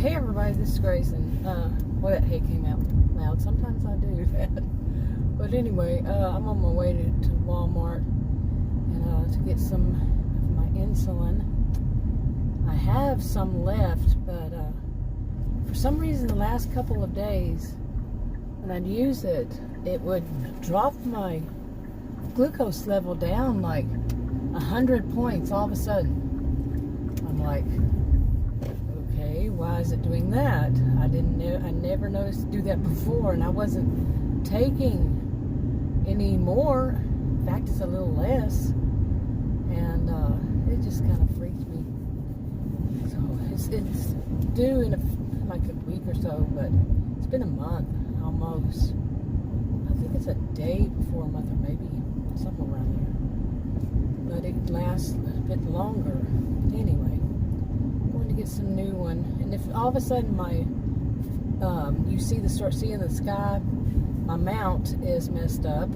Hey everybody, this is Grace, and well, that hey came out loud. Sometimes I do that. But anyway, I'm on my way to Wal-Mart and to get some of my insulin. I have some left, but for some reason the last couple of days when I'd use it, it would drop my glucose level down like 100 points all of a sudden. I'm like, okay, why is it doing that? I never noticed to do that before, and I wasn't taking any more. In fact, it's a little less, and it just kind of freaked me. So it's due in like a week or so, but it's been a month almost. I think it's a day before a month, or maybe something around there. But it lasts a bit longer. Anyway, I'm going to get some new one. And if all of a sudden my you start seeing the sky, my mount is messed up,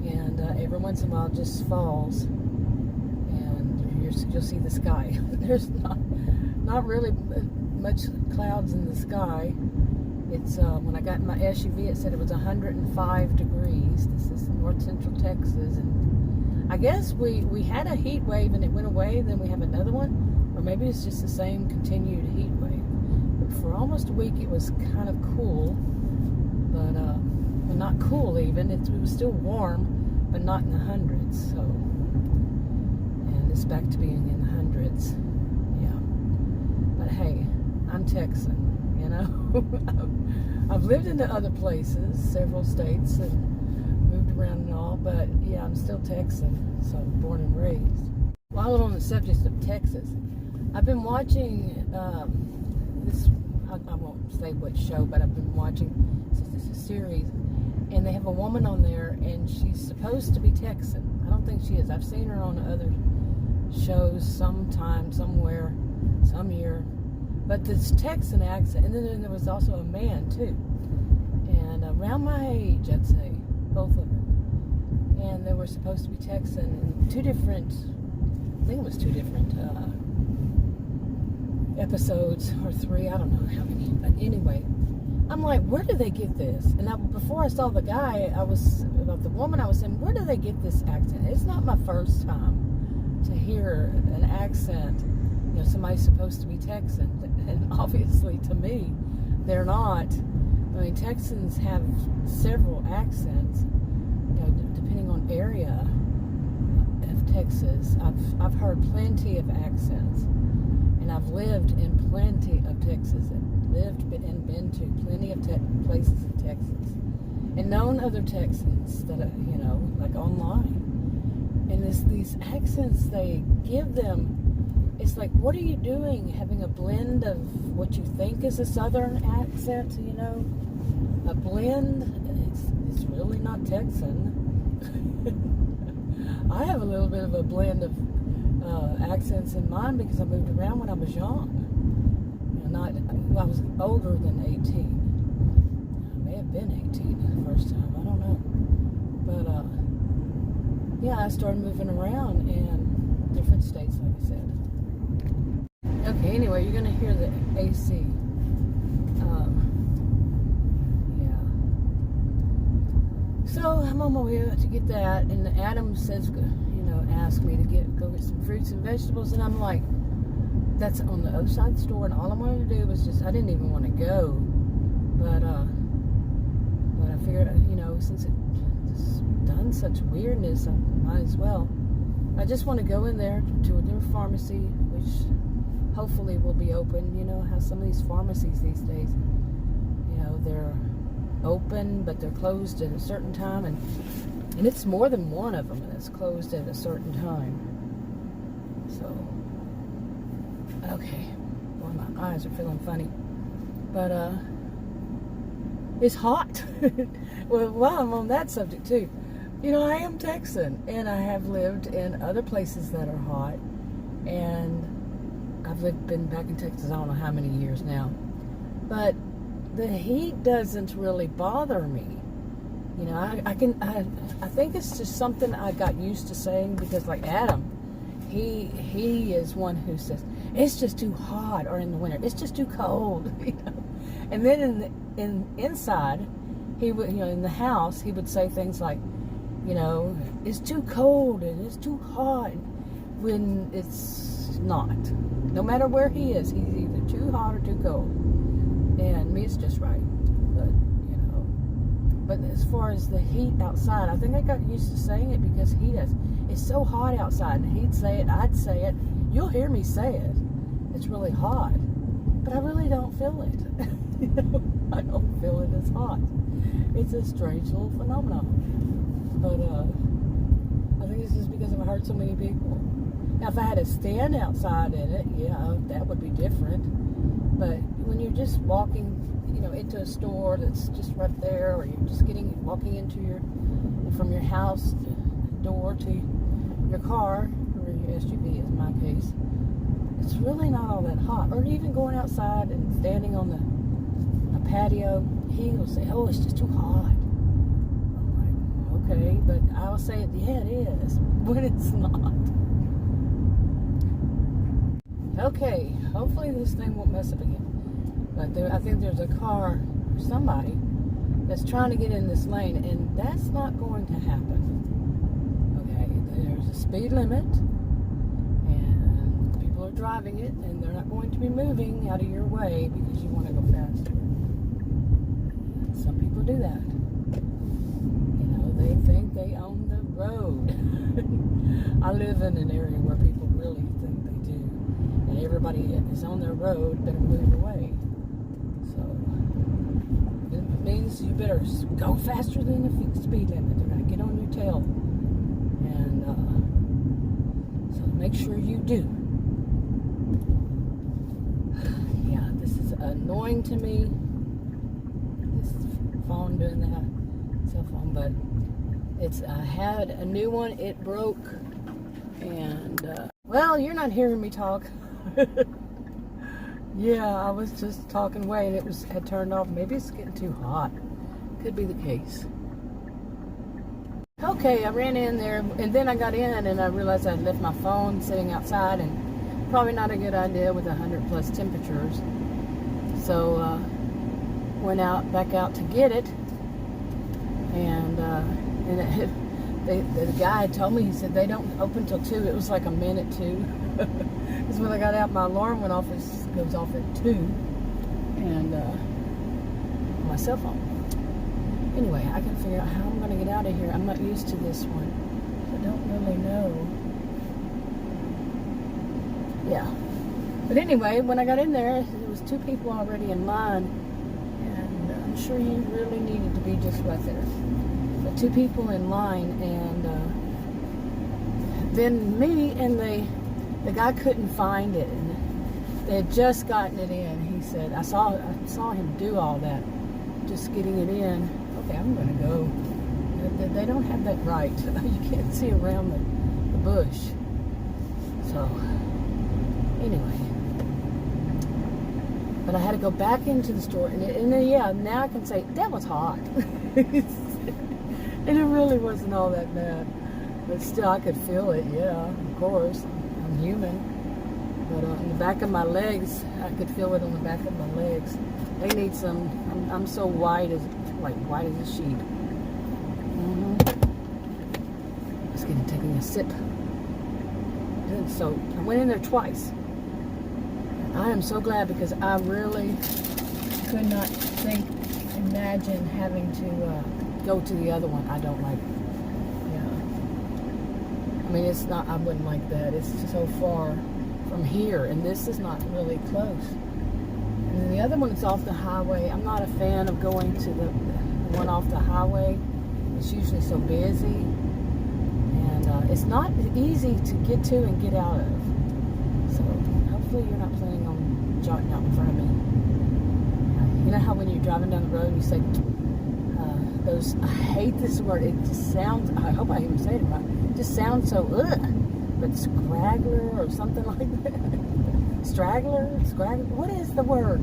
and every once in a while it just falls, and you'll see the sky. There's not really much clouds in the sky. It's when I got in my SUV, it said it was 105 degrees. This is north central Texas, and I guess we had a heat wave and it went away. Then we have another one, or maybe it's just the same continued heat wave. But for almost a week, it was kind of cool, but well, not cool even. It was still warm, but not in the hundreds. So, and it's back to being in the hundreds. Yeah, but hey, I'm Texan. You know, I've lived in other places, several states, and moved around and all, but yeah, I'm still Texan, so born and raised. While I'm on the subject of Texas, I've been watching this, I won't say what show, but I've been watching this series, and they have a woman on there, and she's supposed to be Texan. I don't think she is. I've seen her on other shows sometime, somewhere, some year. But this Texan accent, and then there was also a man too, and around my age, I'd say, both of them, and they were supposed to be Texan, and I think it was two different episodes, or three, I don't know how many, but anyway, I'm like, where do they get this? And before I saw the guy, about the woman, I was saying, where do they get this accent? It's not my first time to hear an accent. You know, somebody's supposed to be Texan, and obviously to me, they're not. I mean, Texans have several accents, you know, depending on area of Texas. I've heard plenty of accents, and I've lived in plenty of Texas, and been to plenty of places in Texas, and known other Texans that are, you know, like online. And these accents they give them. It's like, what are you doing? Having a blend of what you think is a Southern accent, you know? A blend, it's really not Texan. I have a little bit of a blend of accents in mine because I moved around when I was young. You know, I was older than 18. I may have been 18 the first time, I don't know. But, yeah, I started moving around in different states, like I said. Okay, anyway, you're going to hear the AC. Yeah. So I'm on my way to get that, and Adam says, you know, asked me to go get some fruits and vegetables, and I'm like, that's on the other side of the store, and all I wanted to do was I didn't even want to go, but I figured, you know, since it's done such weirdness, I might as well. I just want to go in there to a new pharmacy, which hopefully will be open. You know how some of these pharmacies these days, you know, they're open, but they're closed at a certain time, and it's more than one of them, and it's closed at a certain time. So, okay, well, my eyes are feeling funny, but it's hot. Well, while I'm on that subject too, you know, I am Texan, and I have lived in other places that are hot, and I've been back in Texas, I don't know how many years now, but the heat doesn't really bother me. You know, I think it's just something I got used to saying, because like Adam, he is one who says, it's just too hot, or in the winter, it's just too cold. And then inside, he would, in the house, he would say things like, it's too cold and it's too hot, when it's not. No matter where he is, he's either too hot or too cold. And me, it's just right. But as far as the heat outside, I think I got used to saying it because it's so hot outside. And he'd say it, I'd say it. You'll hear me say it. It's really hot. But I really don't feel it. I don't feel it as hot. It's a strange little phenomenon. But I think it's just because I've heard so many people. Now, if I had to stand outside in it, yeah, that would be different. But when you're just walking, into a store that's just right there, or you're just walking from your house door to your car, or your SUV, is my case, it's really not all that hot. Or even going outside and standing on the patio, he will say, oh, it's just too hot. I'm like, okay, but I'll say, yeah, it is, but it's not. Okay, hopefully this thing won't mess up again. But I think there's a car or somebody that's trying to get in this lane, and that's not going to happen. Okay, there's a speed limit, and people are driving it, and they're not going to be moving out of your way because you want to go faster. Some people do that. They think they own the road. I live in an area where people really think they do, and everybody is on their road better move away. So it means you better go faster than the speed limit. They're going to get on your tail. And so make sure you do. Yeah, this is annoying to me. This phone doing that, cell phone, but I had a new one. It broke. And, well, you're not hearing me talk. Yeah, I was just talking away and it had turned off. Maybe it's getting too hot. Could be the case. Okay, I ran in there, and then I got in and I realized I'd left my phone sitting outside, and probably not a good idea with 100+ temperatures. So went back out to get it, and the guy had told me, he said they don't open till 2. It was like a minute 2. Because when I got out, my alarm went off. It goes off at 2, and my cell phone. Anyway, I can figure out how I'm going to get out of here. I'm not used to this one. I don't really know. Yeah. But anyway, when I got in there was 2 people already in line, and I'm sure you really needed to be just right there. But 2 people in line, and then me and the guy couldn't find it, and they had just gotten it in. He said, I saw him do all that, just getting it in. Okay, I'm going to go. They don't have that right. You can't see around the bush. So, anyway. But I had to go back into the store, and then, yeah, now I can say, that was hot. And it really wasn't all that bad. But still, I could feel it, yeah, of course. I'm human. But in the back of my legs, I could feel it on the back of my legs. They need some, I'm so white as white as a sheet. Just taking a sip. And so I went in there twice. I am so glad, because I really could not imagine having to go to the other one. I don't like it. Yeah. I mean, it's not, I wouldn't like that. It's so far from here, and this is not really close. And then the other one is off the highway. I'm not a fan of going to the one off the highway. It's usually so busy, and it's not easy to get to and get out of. So hopefully you're not planning on jotting out in front of me. You know how when you're driving down the road and you say those, I hate this word, it just sounds, I hope I even say it right, it just sounds so but scraggler or something like that. Straggler? What is the word?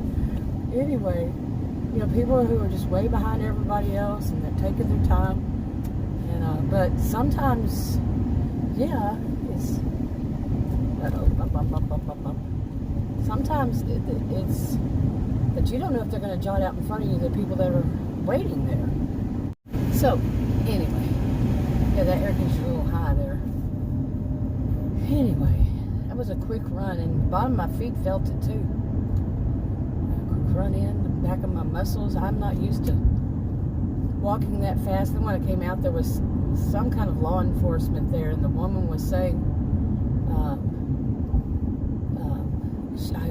Anyway, people who are just way behind everybody else, and they're taking their time. And but sometimes, yeah, it's sometimes it's that you don't know if they're going to jot out in front of you the people that are waiting there. So, anyway, yeah, that air conditioner's a little high there. Anyway, that was a quick run, and the bottom of my feet felt it too. A quick run in, the back of my muscles. I'm not used to walking that fast. Then when I came out, there was some kind of law enforcement there, and the woman was saying,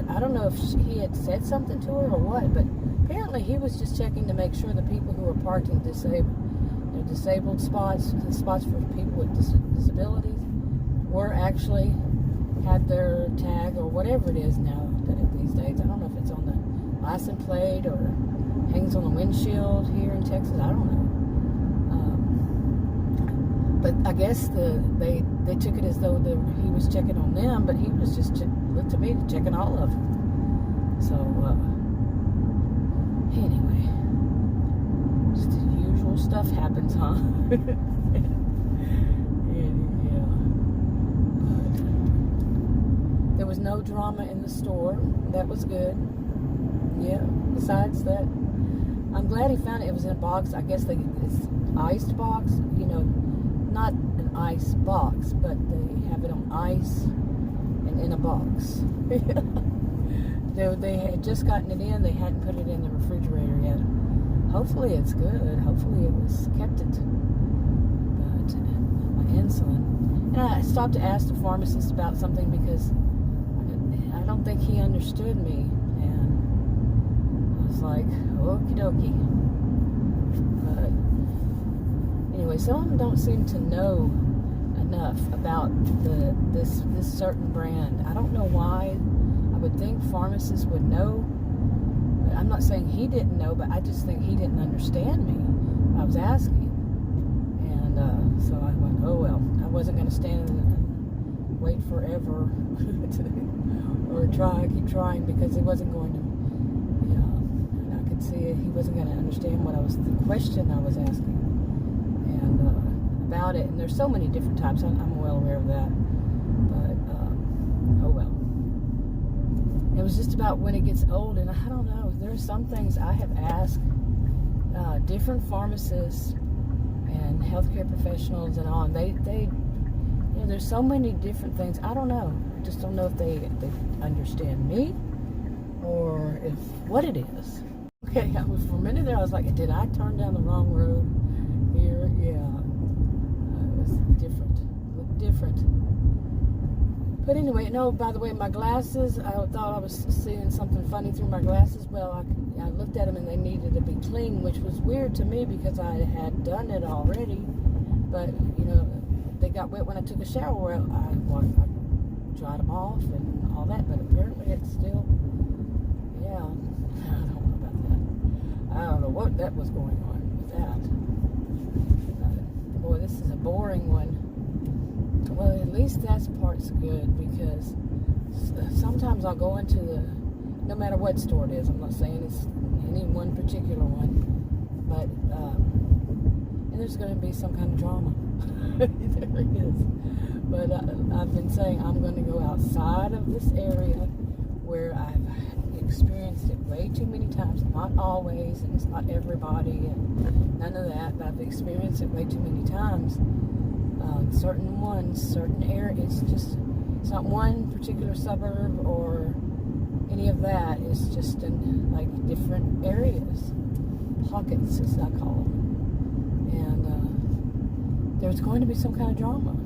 I don't know if he had said something to her or what, but apparently he was just checking to make sure the people who were parked in disabled spots, the spots for people with disabilities, were actually had their tag or whatever it is now these days. I don't know if it's on the license plate or hangs on the windshield here in Texas. I don't know. But I guess they took it as though he was checking on them, but he was just looked to me checking all of them. So anyway, just the usual stuff happens, huh? Yeah. But there was no drama in the store. That was good. Yeah. Besides that, I'm glad he found it. It was in a box. I guess it's iced box. You know, not an ice box, but they have it on ice and in a box. They had just gotten it in. They hadn't put it in the refrigerator yet. Hopefully it's good. Hopefully it was kept it. But my insulin. And I stopped to ask the pharmacist about something because I don't think he understood me. And I was like, okie dokie. But anyway, some of them don't seem to know enough about this certain brand. I don't know why. I would think pharmacists would know. I'm not saying he didn't know, but I just think he didn't understand me. I was asking. And so I went, oh well. I wasn't going to stand and wait forever or keep trying because he wasn't going to, and I could see he wasn't going to understand the question I was asking. And about it. And there's so many different types. I'm well aware of that. But, oh well. It was just about when it gets old, and I don't know. There are some things I have asked different pharmacists and healthcare professionals and all. And they there's so many different things. I don't know. I just don't know if they understand me or if what it is. Okay, for a minute there, I was like, did I turn down the wrong road here? Yeah, it was different. Looked different. But anyway, no, by the way, my glasses, I thought I was seeing something funny through my glasses. Well, I looked at them and they needed to be clean, which was weird to me because I had done it already. But, they got wet when I took a shower. Well, I dried them off and all that, but apparently it's still, yeah, I don't know about that. I don't know what that was going on with that. Boy, this is a boring one. Well, at least that part's good because sometimes I'll go into no matter what store it is, I'm not saying it's any one particular one, but, and there's going to be some kind of drama. There is. But I've been saying I'm going to go outside of this area where I've experienced it way too many times. Not always, and it's not everybody, and none of that, but I've experienced it way too many times. Certain areas, it's not one particular suburb or any of that. It's just in like different areas, pockets as I call them. And there's going to be some kind of drama.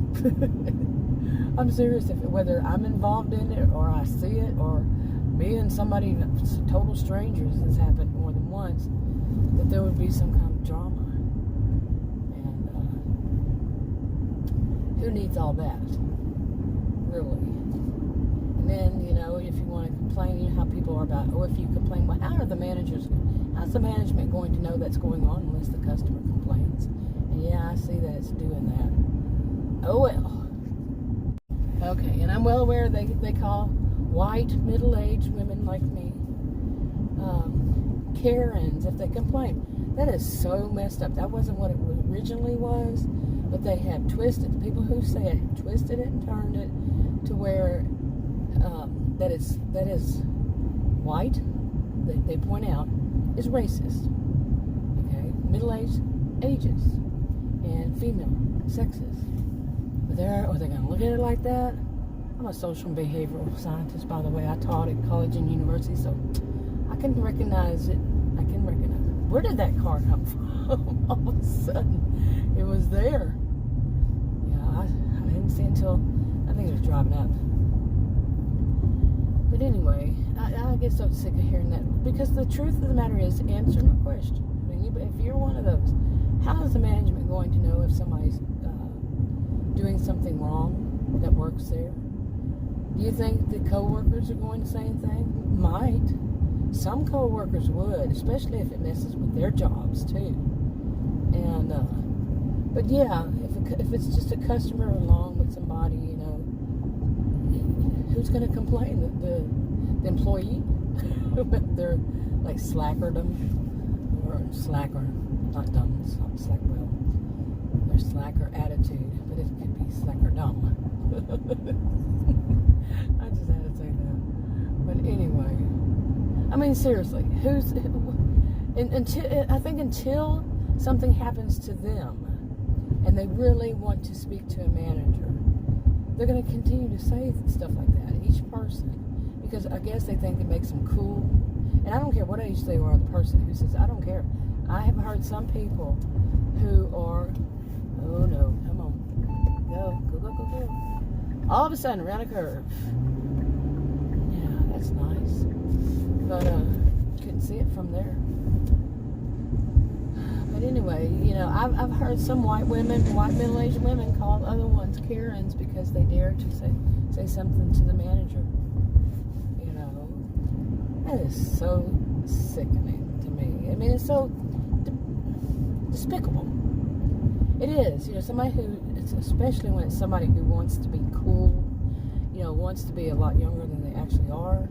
I'm serious, whether I'm involved in it or I see it or me and somebody, total strangers, has happened more than once, that there would be some kind of drama. Who needs all that? Really? And then, if you want to complain, how people are about, if you complain, well, how's the management going to know that's going on unless the customer complains? And yeah, I see that it's doing that. Oh well. Okay, and I'm well aware they call white, middle-aged women like me Karens if they complain. That is so messed up. That wasn't what it originally was. But they have twisted, the people who say it, twisted it and turned it to where that is white, they point out, is racist. Okay, middle-aged ages and female sexist. But they're going to look at it like that. I'm a social and behavioral scientist, by the way. I taught at college and university, so I can recognize it. Where did that car come from? All of a sudden, it was there. Yeah, I didn't see it until I think it was driving up. But anyway, I get so sick of hearing that, because the truth of the matter is, answer my question. I mean, if you're one of those, how is the management going to know if somebody's doing something wrong that works there? Do you think the co-workers are going to say anything? Might. Some co-workers would, especially if it messes with their jobs too. And but yeah, if it's just a customer along with somebody, you know, who's going to complain? The employee? They're like slackerdom, or slacker, not dumb, it's not slack, well, their slacker attitude, but it could be slackerdom. I just had to say that. But anyway, I mean, seriously, I think until something happens to them and they really want to speak to a manager, they're going to continue to say stuff like that, each person, because I guess they think it makes them cool. And I don't care what age they are, the person who says, I don't care. I have heard some people who are, oh no, come on, go. All of a sudden, around a curve. Yeah, that's nice. But couldn't see it from there. But anyway, you know, I've heard some white middle-aged women call other ones Karens because they dare to say something to the manager. You know, that is so sickening to me. I mean, it's so despicable. It is. You know, somebody who, especially when it's somebody who wants to be cool, you know, wants to be a lot younger than they actually are.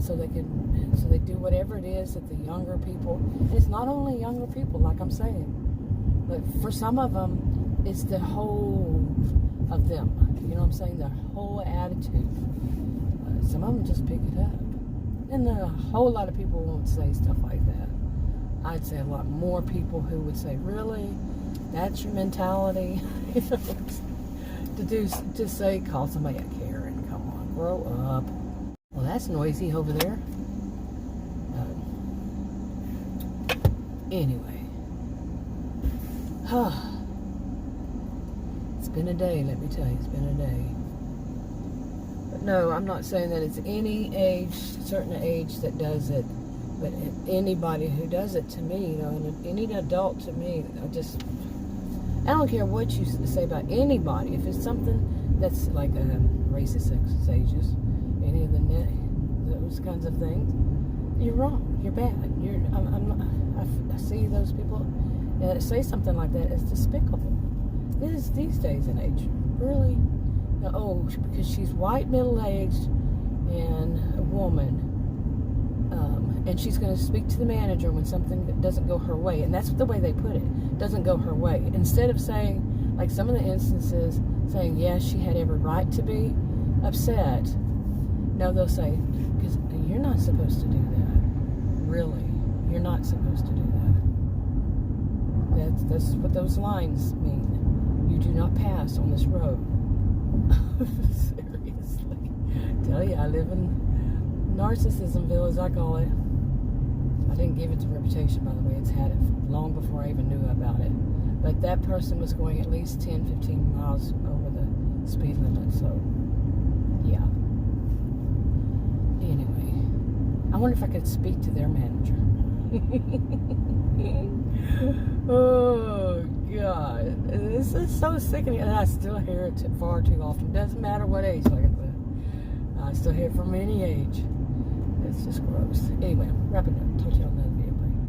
So they do whatever it is that the younger people, and it's not only younger people, like I'm saying, but for some of them, it's the whole of them, you know what I'm saying, their whole attitude. Some of them just pick it up, and a whole lot of people won't say stuff like that. I'd say a lot more people who would say, really, that's your mentality? You know, to say, call somebody a Karen, come on, grow up. Well, that's noisy over there. Anyway. It's been a day, let me tell you. It's been a day. But no, I'm not saying that it's any age, certain age that does it. But anybody who does it to me, you know, and any adult to me, I don't care what you say about anybody. If it's something that's like racist, sexist, ageist, any of those kinds of things, you're wrong. You're bad. I see those people say something like that as despicable. This is these days and age. Really? Because she's white, middle-aged, and a woman, and she's going to speak to the manager when something doesn't go her way, and that's the way they put it. Doesn't go her way. Instead of saying, like some of the instances, saying yes, she had every right to be upset. No, they'll say, because you're not supposed to do that. Really, you're not supposed to do that. That's what those lines mean. You do not pass on this road. Seriously. Tell you, I live in Narcissismville, as I call it. I didn't give it the reputation, by the way. It's had it long before I even knew about it. But that person was going at least 10, 15 miles over the speed limit, so yeah. Anyway, I wonder if I could speak to their manager. Oh, God. This is so sickening, and I still hear it far too often. Doesn't matter what age, like I said. I still hear it from any age. It's just gross. Anyway, wrapping up. Talk to you on that.